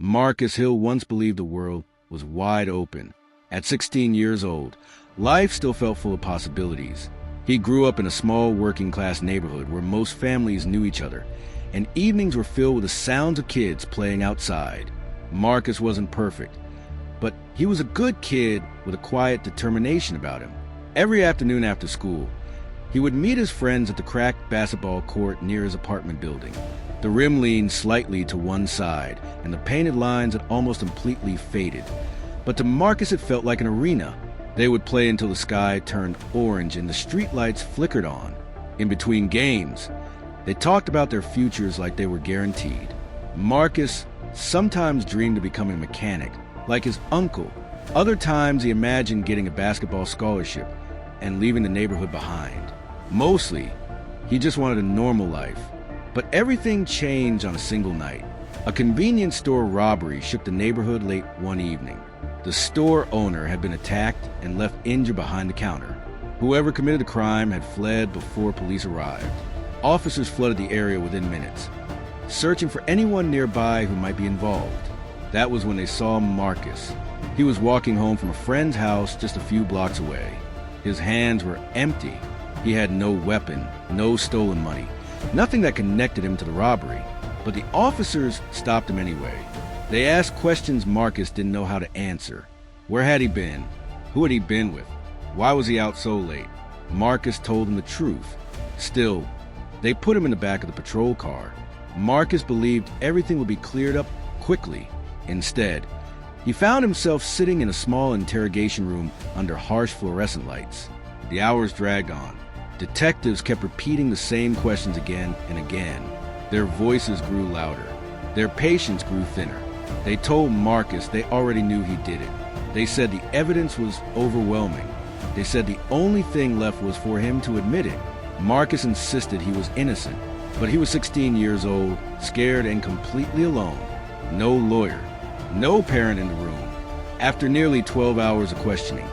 Marcus Hill once believed the world was wide open. At 16 years old, life still felt full of possibilities. He grew up in a small working-class neighborhood where most families knew each other, and evenings were filled with the sounds of kids playing outside. Marcus wasn't perfect, but he was a good kid with a quiet determination about him. Every afternoon after school, he would meet his friends at the cracked basketball court near his apartment building. The rim leaned slightly to one side, and the painted lines had almost completely faded. But to Marcus it felt like an arena. They would play until the sky turned orange and the streetlights flickered on. In between games, they talked about their futures like they were guaranteed. Marcus sometimes dreamed of becoming a mechanic, like his uncle. Other times he imagined getting a basketball scholarship and leaving the neighborhood behind. Mostly, he just wanted a normal life. But everything changed on a single night. A convenience store robbery shook the neighborhood late one evening. The store owner had been attacked and left injured behind the counter. Whoever committed the crime had fled before police arrived. Officers flooded the area within minutes, searching for anyone nearby who might be involved. That was when they saw Marcus. He was walking home from a friend's house just a few blocks away. His hands were empty. He had no weapon, no stolen money, nothing that connected him to the robbery. But the officers stopped him anyway. They asked questions Marcus didn't know how to answer. Where had he been? Who had he been with? Why was he out so late? Marcus told them the truth. Still, they put him in the back of the patrol car. Marcus believed everything would be cleared up quickly. Instead, he found himself sitting in a small interrogation room under harsh fluorescent lights. The hours dragged on. Detectives kept repeating the same questions again and again. Their voices grew louder. Their patience grew thinner. They told Marcus they already knew he did it. They said the evidence was overwhelming. They said the only thing left was for him to admit it. Marcus insisted he was innocent, but he was 16 years old, scared and completely alone. No lawyer, no parent in the room. After nearly 12 hours of questioning,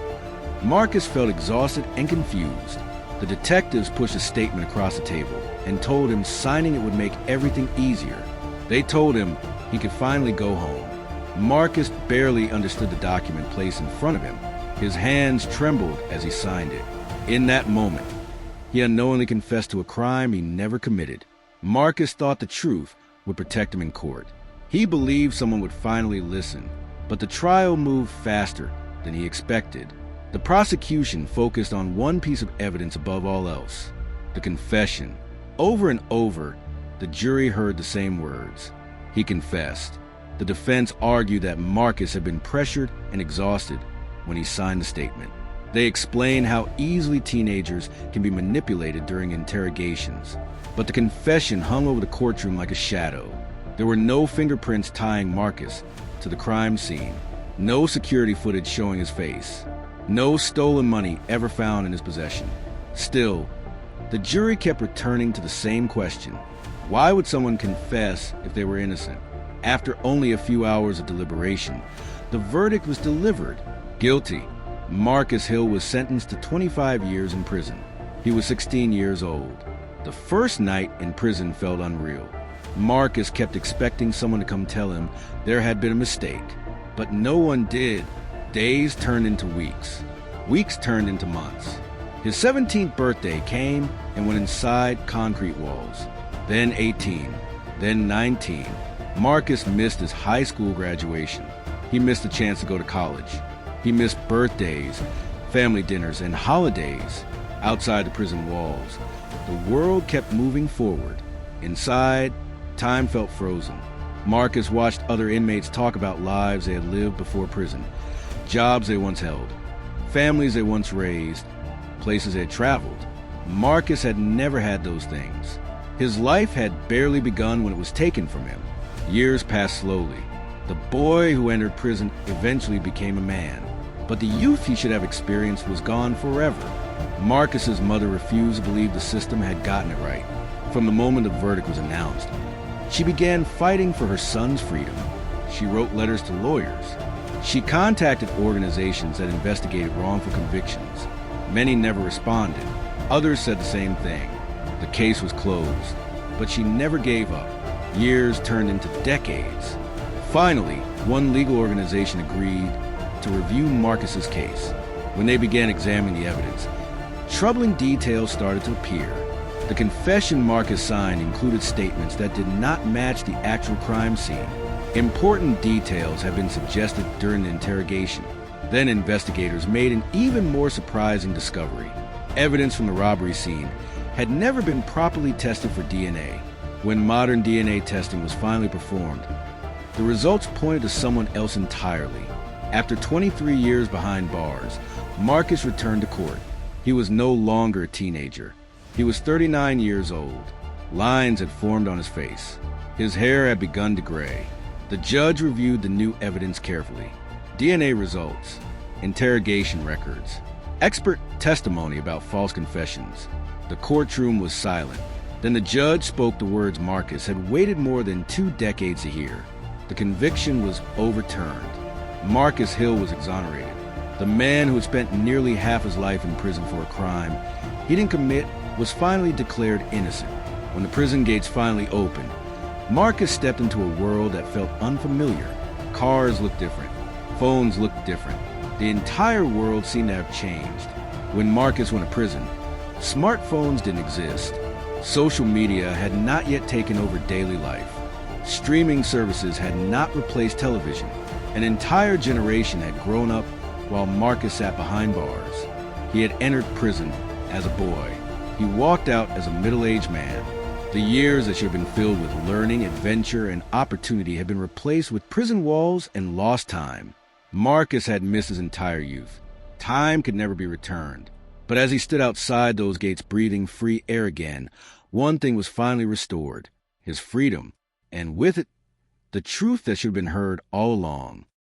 Marcus felt exhausted and confused. The detectives pushed a statement across the table and told him signing it would make everything easier. They told him he could finally go home. Marcus barely understood the document placed in front of him. His hands trembled as he signed it. In that moment, he unknowingly confessed to a crime he never committed. Marcus thought the truth would protect him in court. He believed someone would finally listen, but the trial moved faster than he expected. The prosecution focused on one piece of evidence above all else: the confession. Over and over, the jury heard the same words. He confessed. The defense argued that Marcus had been pressured and exhausted when he signed the statement. They explained how easily teenagers can be manipulated during interrogations. But the confession hung over the courtroom like a shadow. There were no fingerprints tying Marcus to the crime scene, no security footage showing his face, no stolen money ever found in his possession. Still, the jury kept returning to the same question: why would someone confess if they were innocent? After only a few hours of deliberation, the verdict was delivered: guilty. Marcus Hill was sentenced to 25 years in prison. He was 16 years old. The first night in prison felt unreal. Marcus kept expecting someone to come tell him there had been a mistake, but no one did. Days turned into weeks. Weeks turned into months. His 17th birthday came and went inside concrete walls. Then 18, then 19. Marcus missed his high school graduation. He missed the chance to go to college. He missed birthdays, family dinners, and holidays outside the prison walls. The world kept moving forward. Inside, time felt frozen. Marcus watched other inmates talk about lives they had lived before prison, jobs they once held, families they once raised, places they had traveled. Marcus had never had those things. His life had barely begun when it was taken from him. Years passed slowly. The boy who entered prison eventually became a man, but the youth he should have experienced was gone forever. Marcus's mother refused to believe the system had gotten it right. From the moment the verdict was announced, she began fighting for her son's freedom. She wrote letters to lawyers. She contacted organizations that investigated wrongful convictions. Many never responded. Others said the same thing. The case was closed, but she never gave up. Years turned into decades. Finally, one legal organization agreed to review Marcus's case. When they began examining the evidence, troubling details started to appear. The confession Marcus signed included statements that did not match the actual crime scene. Important details had been suggested during the interrogation. Then investigators made an even more surprising discovery. Evidence from the robbery scene had never been properly tested for DNA. When modern DNA testing was finally performed, the results pointed to someone else entirely. After 23 years behind bars, Marcus returned to court. He was no longer a teenager. He was 39 years old. Lines had formed on his face. His hair had begun to gray. The judge reviewed the new evidence carefully. DNA results, interrogation records, expert testimony about false confessions. The courtroom was silent. Then the judge spoke the words Marcus had waited more than 2 decades to hear. The conviction was overturned. Marcus Hill was exonerated. The man who had spent nearly half his life in prison for a crime he didn't commit was finally declared innocent. When the prison gates finally opened, Marcus stepped into a world that felt unfamiliar. Cars looked different. Phones looked different. The entire world seemed to have changed. When Marcus went to prison, smartphones didn't exist. Social media had not yet taken over daily life. Streaming services had not replaced television. An entire generation had grown up while Marcus sat behind bars. He had entered prison as a boy. He walked out as a middle-aged man. The years that should have been filled with learning, adventure, and opportunity had been replaced with prison walls and lost time. Marcus had missed his entire youth. Time could never be returned. But as he stood outside those gates breathing free air again, one thing was finally restored: his freedom, and with it, the truth that should have been heard all along.